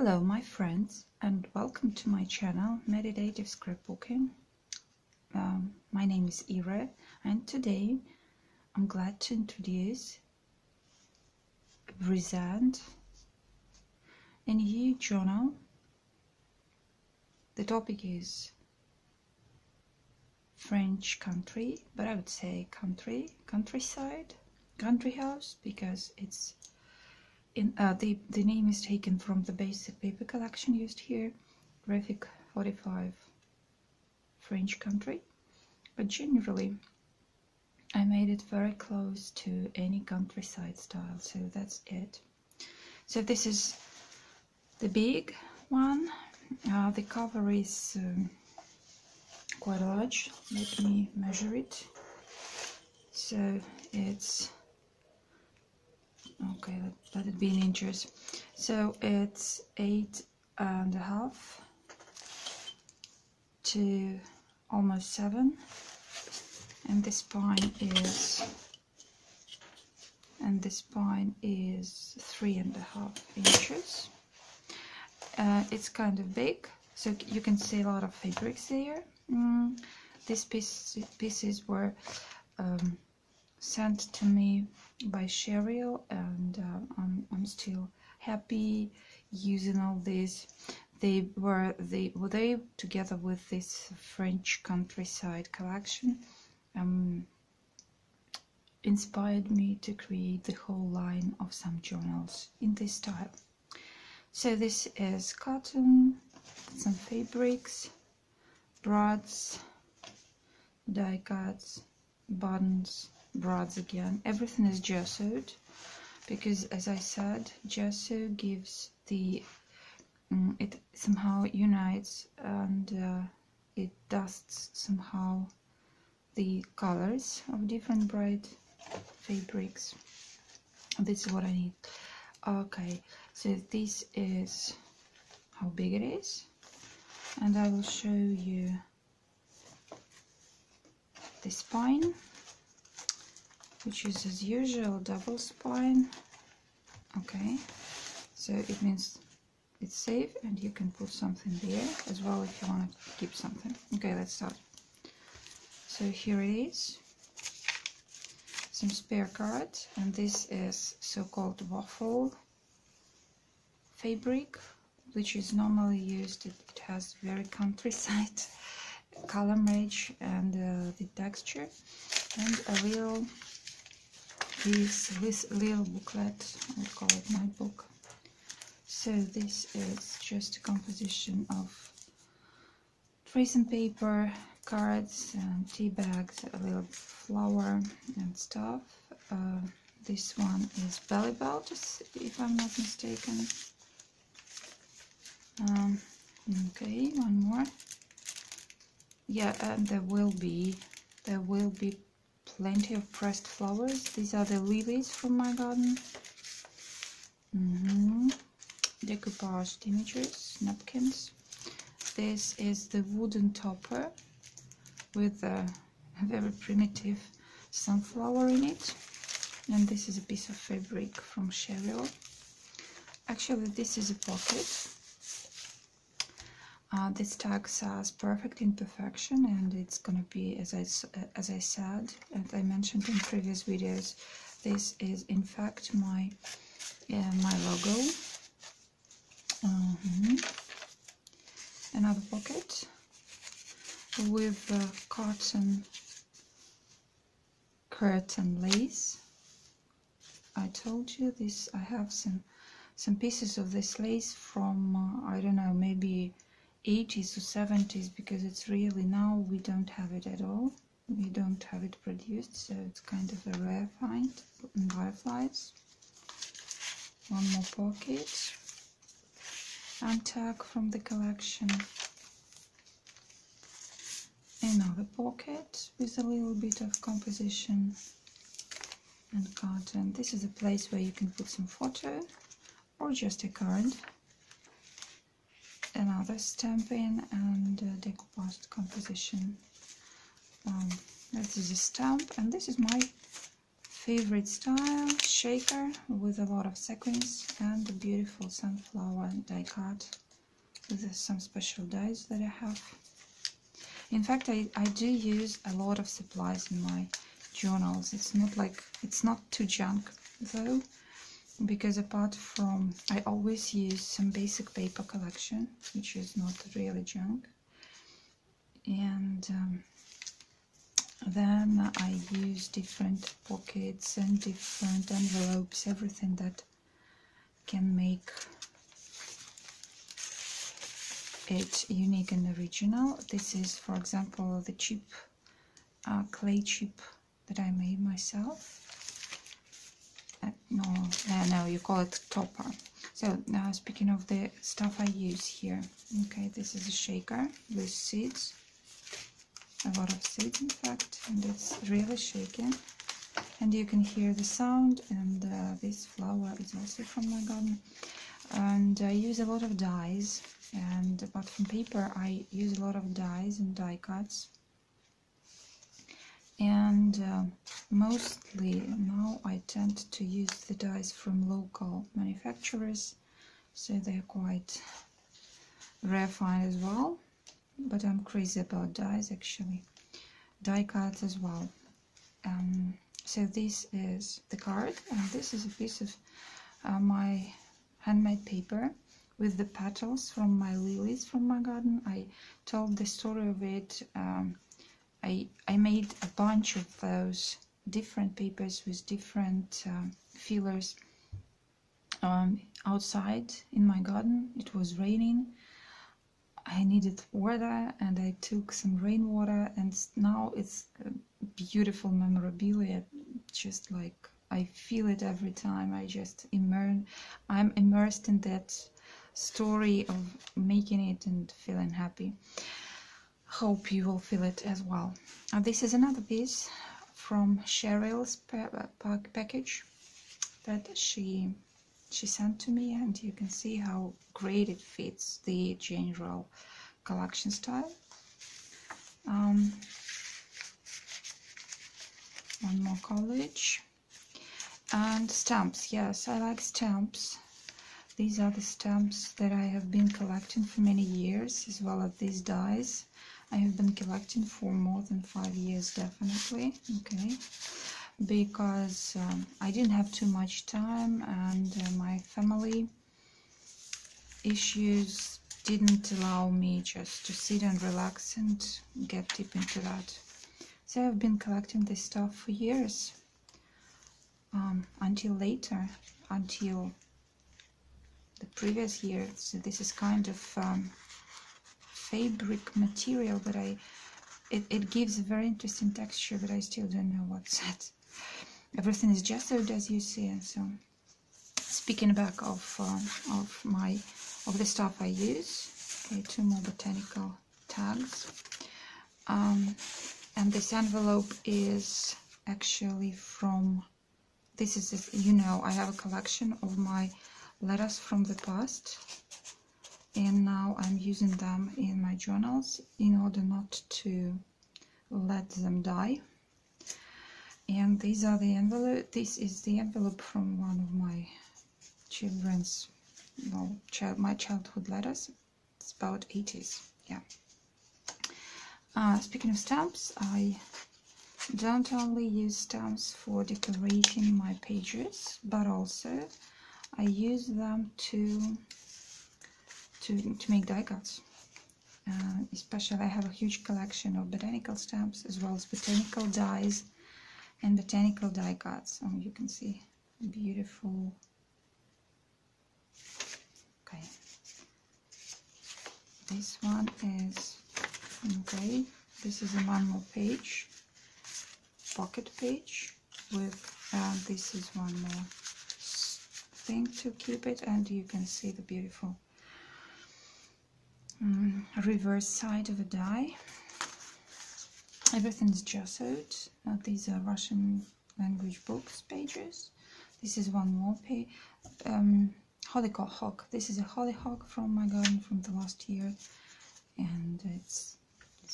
Hello my friends and welcome to my channel Meditative Scrapbooking. My name is Ira and today I'm glad to present a new journal. The topic is French country, but I would say countryside, country house, because it's in the name is taken from the basic paper collection used here, graphic 45 French country, but generally I made it very close to any countryside style, so that's it. So this is the big one. The cover is quite large. Let me measure it. So it's okay, let it be in inches. So it's 8.5 to almost 7, and the spine is 3.5 inches. It's kind of big, so you can see a lot of fabrics there. These pieces were sent to me by Cheryl, and I'm still happy using all these. They together with this French countryside collection inspired me to create the whole line of some journals in this style. So this is cotton, some fabrics, brads, die cuts, buttons, brads again. Everything is gessoed because, as I said, gesso gives the it somehow unites and it dusts somehow the colors of different bright fabrics. This is what I need. Okay, so this is how big it is, and I will show you the spine, which is as usual double spine. Okay, so it means it's safe and you can put something there as well if you want to keep something. Okay, let's start. So here it is, some spare cards, and this is so-called waffle fabric, which is normally used. It has very countryside color match and the texture, and a little this little booklet, I would call it my book. So this is just a composition of tracing paper, cards, and tea bags, a little flower and stuff. This one is belly belt, if I'm not mistaken. Okay, one more. Yeah, and there will be plenty of pressed flowers. These are the lilies from my garden. Decoupaged images, napkins. This is the wooden topper with a very primitive sunflower in it, and this is a piece of fabric from Cheryl. Actually, this is a pocket. This tag says perfect imperfection, and it's gonna be, as I said and I mentioned in previous videos, this is in fact my logo. Another pocket with cotton curtain lace. I told you this. I have some pieces of this lace from I don't know, maybe 80s or 70s, because it's really, now we don't have it at all. We don't have it produced, so it's kind of a rare find in Fireflies. One more pocket and tag from the collection. Another pocket with a little bit of composition and cotton. This is a place where you can put some photo or just a card. Another stamping and decoupaged composition. This is a stamp, and this is my favorite style, shaker with a lot of sequins and a beautiful sunflower die cut with some special dies that I have. In fact, I do use a lot of supplies in my journals. It's not too junk though, because apart from, I always use some basic paper collection, which is not really junk, and then I use different pockets and different envelopes, everything that can make it unique and original. This is, for example, the chip, clay chip that I made myself. No, you call it topper. So now, speaking of the stuff I use here, okay, this is a shaker with seeds, a lot of seeds in fact, and it's really shaking, and you can hear the sound. And this flower is also from my garden, and I use a lot of dyes. And apart from paper, I use a lot of dyes and die cuts. And mostly now I tend to use the dyes from local manufacturers, so they're quite refined as well. But I'm crazy about dyes, actually. Die cuts as well. So this is the card, and this is a piece of my handmade paper with the petals from my lilies from my garden. I told the story of it. I made a bunch of those different papers with different fillers outside in my garden. It was raining. I needed water, and I took some rainwater, and now it's beautiful memorabilia. Just like I feel it every time. I'm immersed in that story of making it and feeling happy. Hope you will feel it as well. This is another piece from Cheryl's package that she sent to me, and you can see how great it fits the general collection style. One more college. And stamps. Yes, I like stamps. These are the stamps that I have been collecting for many years, as well as these dies. I have been collecting for more than 5 years, definitely. Okay, because I didn't have too much time, and my family issues didn't allow me just to sit and relax and get deep into that. So I've been collecting this stuff for years, until the previous year. So this is kind of fabric material, but it gives a very interesting texture, but I still don't know what's that. Everything is gessoed, as you see. And so, speaking back of the stuff I use, okay, 2 more botanical tags, and this envelope is actually from. This is, I have a collection of my letters from the past, and now I'm using them in my journals in order not to let them die. And these are the envelope. This is the envelope from one of my my childhood letters. It's about 80s. Yeah. Speaking of stamps, I don't only use stamps for decorating my pages, but also I use them to make die cuts. Especially, I have a huge collection of botanical stamps, as well as botanical dies and botanical die cuts. You can see beautiful. Okay, this one is okay. This is a manual page, pocket page with this is one more thing to keep it, and you can see the beautiful reverse side of a die. Everything's gessoed. These are Russian language books pages. This is one more page. Hollyhock. This is a hollyhock from my garden from the last year, and it's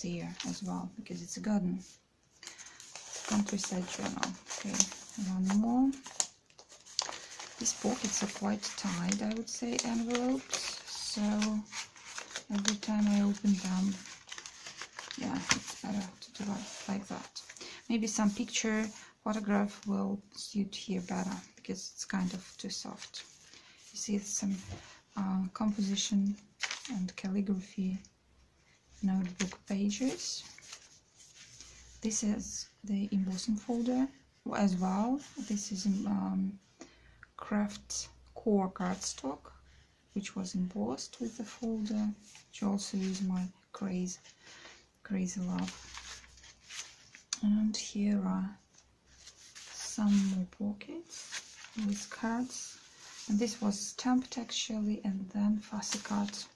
here as well because it's a garden. countryside journal. Okay, one more. These pockets are quite tight, I would say, envelopes, so every time I open them, yeah, it's better to do it like that. Maybe some picture photograph will suit here better because it's kind of too soft. You see some composition and calligraphy notebook pages. This is the embossing folder as well. This is craft core cardstock, which was embossed with the folder, which also is my crazy love. And here are some more pockets with cards, and this was stamped actually and then fussy cut.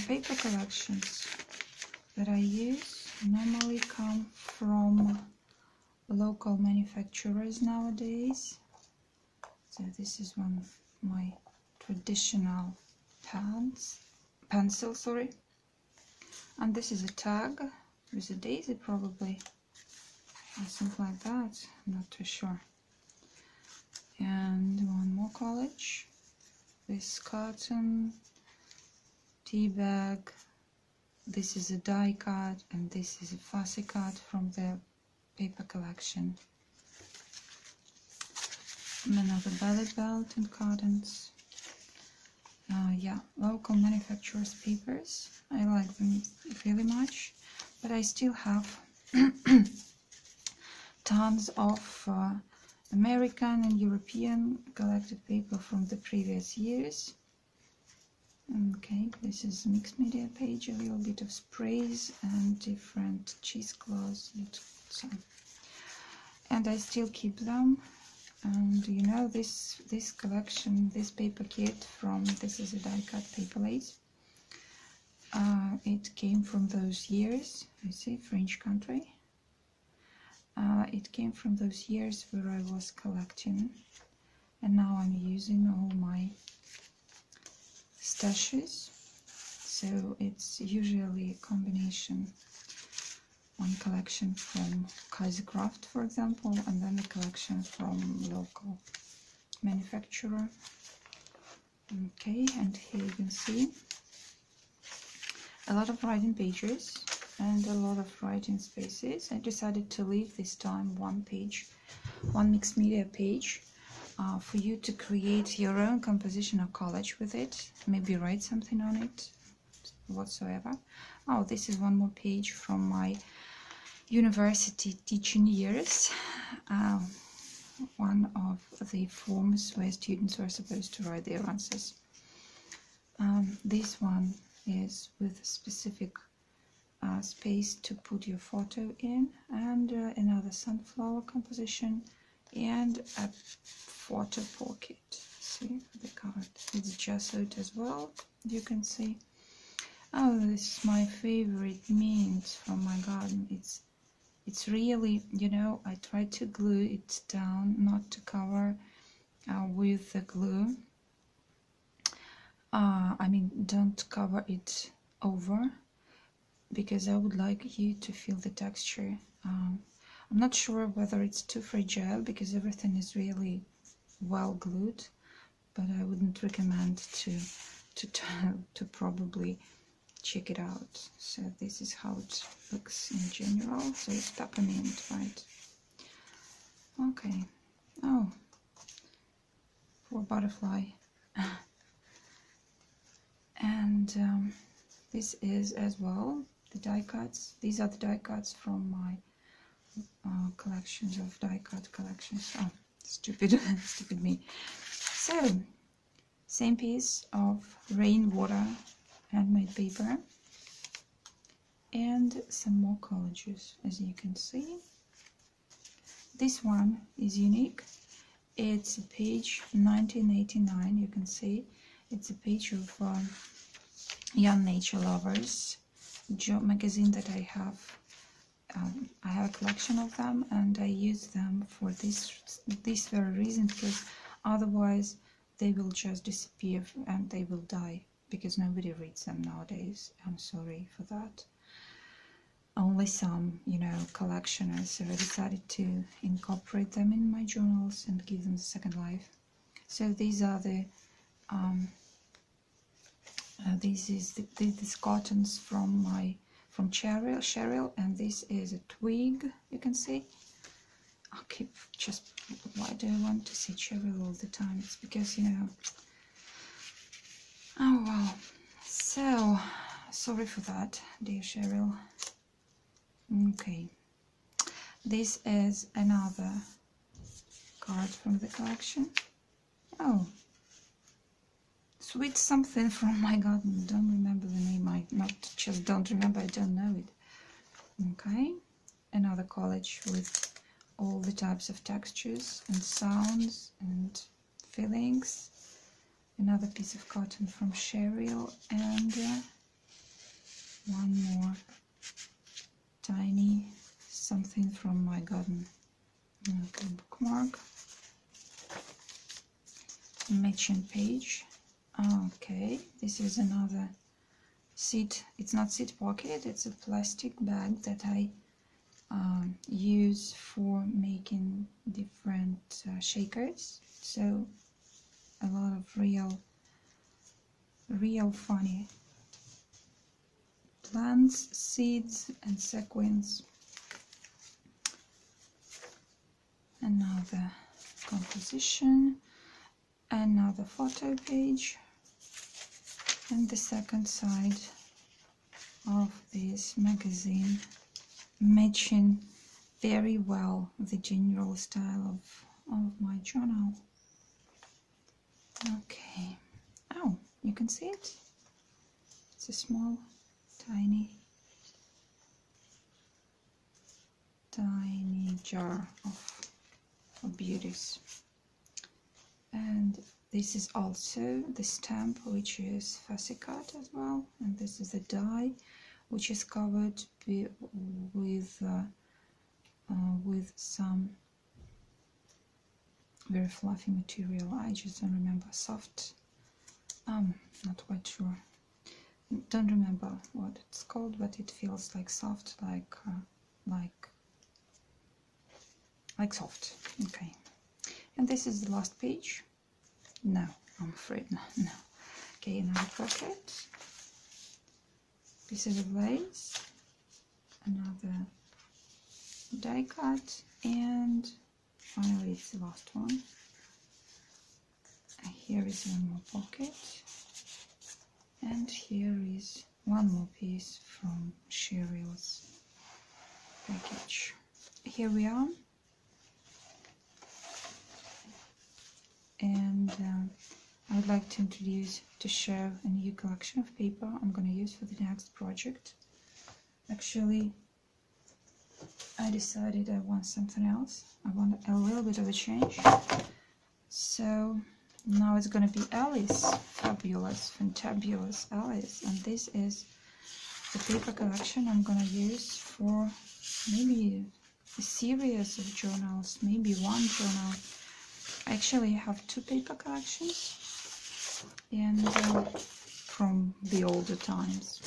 Paper collections that I use normally come from local manufacturers nowadays. So this is one of my traditional pencil, sorry. And this is a tag with a daisy probably, or something like that, I'm not too sure. And one more collage, this carton, tea bag, this is a die cut, and this is a fussy cut from the paper collection. Another belly belt and cartons. Yeah, local manufacturers' papers. I like them really much, but I still have tons of American and European collected paper from the previous years. Okay, this is mixed media page, a little bit of sprays and different cheesecloths, and I still keep them. And you know, this collection, this paper kit from, this is a die-cut paper lace. It came from those years, I see, French country. It came from those years where I was collecting, and now I'm using all my stashes. So it's usually a combination. One collection from Craft, for example, and then a collection from local manufacturer. Okay, and here you can see a lot of writing pages and a lot of writing spaces. I decided to leave this time one mixed media page for you to create your own composition or collage with it, maybe write something on it whatsoever. Oh, this is one more page from my university teaching years, one of the forms where students were supposed to write their answers. This one is with a specific space to put your photo in, and another sunflower composition, and a photo pocket. See the card, it's gessoed as well, you can see. Oh, this is my favorite mint from my garden. It's really, you know, I try to glue it down, not to cover with the glue. I mean, don't cover it over, because I would like you to feel the texture. I'm not sure whether it's too fragile, because everything is really well glued, but I wouldn't recommend to probably check it out. So this is how it looks in general. So it's peppermint, right? Okay. Oh, poor butterfly. And this is as well the die cuts. These are the die cuts from my collections of die cut collections. Oh, stupid, stupid me. So, same piece of rainwater handmade paper, and some more collages, as you can see. This one is unique. It's a page 1989, you can see. It's a page of Young Nature Lovers magazine that I have. I have a collection of them, and I use them for this very reason, because otherwise they will just disappear and they will die, because nobody reads them nowadays. I'm sorry for that. only some, you know, collectioners, so I decided to incorporate them in my journals and give them a second life. So these are the this cottons from Cheryl, and this is a twig. You can see. I'll keep just. Why do I want to say Cheryl all the time? It's because, you know. Oh well. So sorry for that, dear Cheryl. Okay. This is another card from the collection. Oh. Sweet something from my garden. Don't remember the name. I not just don't remember. I don't know it. Okay, another collage with all the types of textures and sounds and feelings. Another piece of cotton from Cheryl, and one more tiny something from my garden. Okay, bookmark. Matching page. Okay, this is another seed. It's not seed pocket, it's a plastic bag that I use for making different shakers. So a lot of real funny plants, seeds and sequins. Another composition, another photo page, and the second side of this magazine, matching very well the general style of my journal. Okay. Oh, you can see it? It's a small, tiny jar of beauties. And this is also the stamp, which is fussy cut as well, and this is a die which is covered with some very fluffy material. I just don't remember. Soft, not quite sure. Don't remember what it's called, but it feels like soft, like soft. Okay. And this is the last page. No, I'm afraid no. Okay, another pocket, pieces of lace, another die cut, and finally it's the last one. And here is one more pocket, and here is one more piece from Cheryl's package. Here we are. And I would like to share a new collection of paper I'm going to use for the next project. Actually, I decided I want something else. I want a little bit of a change. So now it's going to be Alice. Fabulous, fantabulous Alice. And this is the paper collection I'm going to use for maybe a series of journals, maybe one journal. I actually have two paper collections, and from the older times,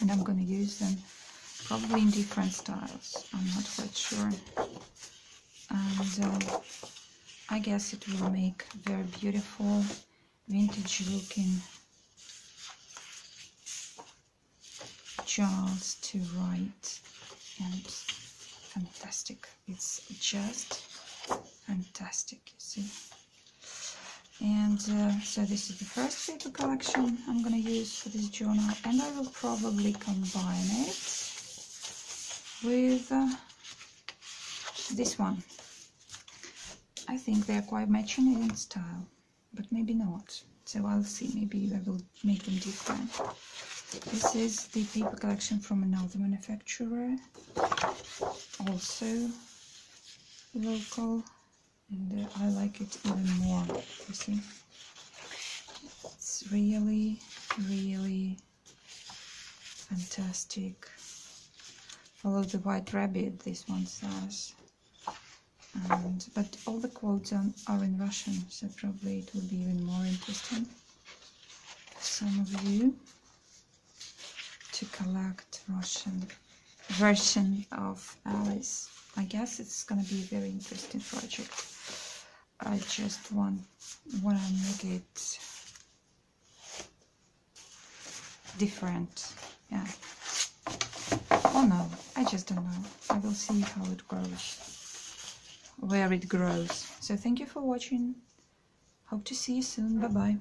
and I'm going to use them probably in different styles. I'm not quite sure, and I guess it will make very beautiful, vintage-looking journals to write, and fantastic. It's just fantastic, you see. And so this is the first paper collection I'm going to use for this journal, and I will probably combine it with this one. I think they're quite matching in style, but maybe not. So I'll see, maybe I will make them different. This is the paper collection from another manufacturer, also local. And I like it even more, you see. It's really, really fantastic. Follow the white rabbit, this one says. But all the quotes are in Russian, so probably it will be even more interesting for some of you to collect Russian version of Alice. I guess it's gonna be a very interesting project. I just want to make it different. Yeah. Oh no, I just don't know. I will see how it grows, where it grows. So thank you for watching. Hope to see you soon. Bye bye.